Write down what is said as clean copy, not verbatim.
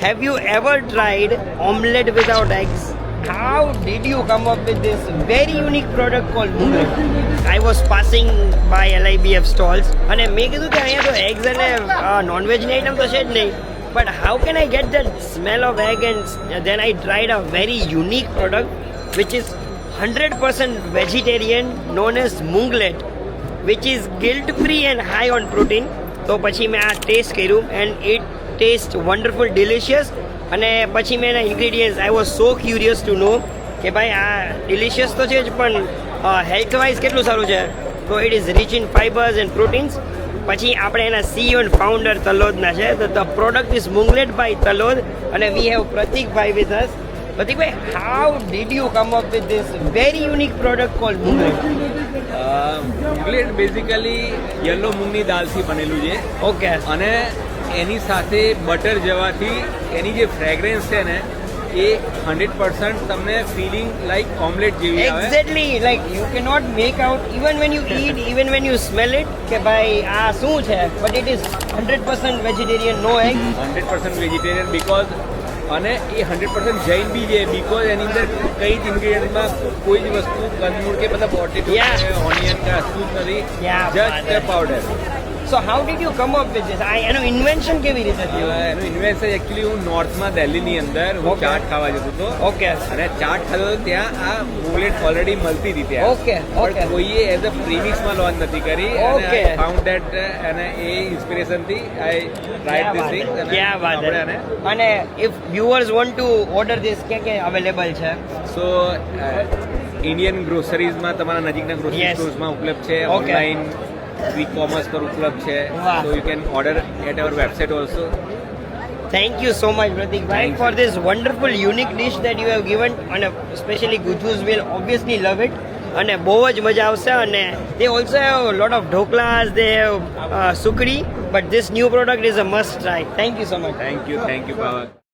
have you ever tried omelette without eggs? How did you come up with this very unique product called Munglet? I was passing by LIBF stalls અને મેં કીધું કે અહીંયા તો eggs અને non-vegની item તો છે જ નહીં. But how can I get that smell of egg? And then I tried a very unique product which is 100% vegetarian known as Munglet, which is guilt-free and high on protein. તો પછી મેં આ test કર્યું and it tastes wonderful, delicious. અને પછી મેં એના ingredients I was so curious to know કે ભાઈ આ ડિલિશિયસ તો છે જ પણ હેલ્થ વાઇઝ કેટલું સારું છે. તો it is rich in fibres and proteins. પછી આપણે એના CEO એન્ડ ફાઉન્ડર તલોદના છે. તો the product is Munglet by Talod અને વી હેવ પ્રતિકભાઈ વિથ અસ. પ્રતિકભાઈ, how did you come up with this very unique product called Munglet? Munglet basically yellow મૂંગની દાળથી બનેલું છે. ઓકે. અને એની સાથે બટર જવાથી એની જે ફ્રેગ્રન્સ છે ને એ 100% તમને ફીલિંગ લાઈક ઓમલેટ જેવી આવે. Exactly, like you can not make out even when you eat, even when you smell it કે ભાઈ આ શું છે, but it is 100% vegetarian, no egg. 100% vegetarian because અને એ 100% જૈન બી છે બીકોઝ એની અંદર કઈ જ ઇન્ગ્રીડિયન્ટમાં કોઈ જ વસ્તુ કંદમૂળ કે બધા પોટેટો ઓનિયન કે કશું જ નથી, just powder. So how did you come up with this? એનું ઇન્વેન્શન કેવી રીતે થયું? એનું ઇન્વેન્શન એકચ્યુઅલી હું નોર્થમાં દિલ્હીની અંદર હું ચાટ ખાવા જતો હતો. ઓકે. અને ચાટ ખાતો હતો ત્યાં આ મુંગલેટ ઓલરેડી મળતી હતી ત્યાં. ઓકે. પણ કોઈએ એઝ અ પ્રીમિક્સમાં લોન્ચ નથી કરી. ઓકે. ફાઉન્ડ ધેટ અને એ ઇન્સ્પિરેશનથી આઈ ટ્રાઈડ ધીસ થિંગ. ક્યાં વાત છે. અને if viewers want to order this કે અવેલેબલ છે? સો ઇન્ડિયન ગ્રોસરીઝમાં તમારા નજીકના ગ્રોસરી સ્ટોર્સમાં ઉપલબ્ધ છે. ઓનલાઈન e-commerce પર ઉપલબ્ધ છે. So you can order at our website also. Thank you so much, Pratikbhai, for this wonderful, unique dish that you have given. And especially Gujus will obviously love it. And બહુ જ મજા આવશે. અને they also have a lot of ઢોકલાસ, they have sukri, but this new product is a must try. Thank you so much. Thank you, Pavak.